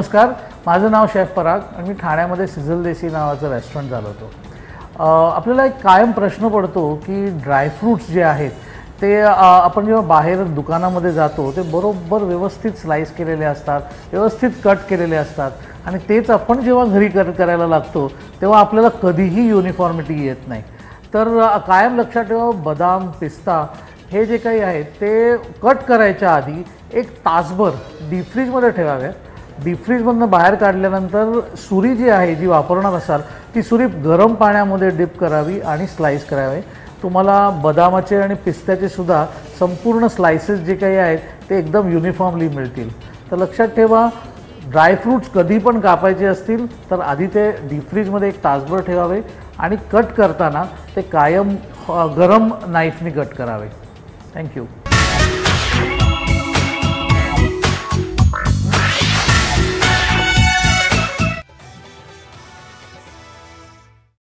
नमस्कार, माझं नाव शेफ पराग आणि मी ठाण्यामध्ये सिझल देसी नावाचं रेस्टॉरंट चालवतो। आपल्याला एक कायम प्रश्न पडतो की ड्रायफ्रूट्स जे आहेत ते आपण जेव्हा बाहेर दुकानामध्ये जातो ते बरोबर व्यवस्थित स्लाइस केलेले असतात, व्यवस्थित कट केलेले असतात आणि तेच आपण जेव्हा घरी करायला लागतो तेव्हा आपल्याला कधीही युनिफॉर्मिटी येत नाही। तर कायम लक्षात ठेवा, बदाम, पिस्ता हे जे काही आहेत ते कट करायच्या आधी एक तासभर डीप फ्रीजमध्ये ठेवावे। डीप फ्रीजमधून बाहेर काढल्यानंतर सुरी जी आहे जी वापरणार असाल ती सुरी गरम पाण्यामध्ये डिप करावी आणि स्लाइस करावे। तुम्हाला बदामाचे आणि पिस्त्याचे सुद्धा संपूर्ण स्लाइसेस जे काही आहेत ते एकदम युनिफॉर्मली मिळतील। तर लक्षात ठेवा, ड्रायफ्रूट्स कधी पण कापायचे असतील तर आधी ते डीप फ्रीजमध्ये एक तासभर ठेवावे आणि कट करताना ते कायम गरम नाईफने कट करावे। थँक्यू।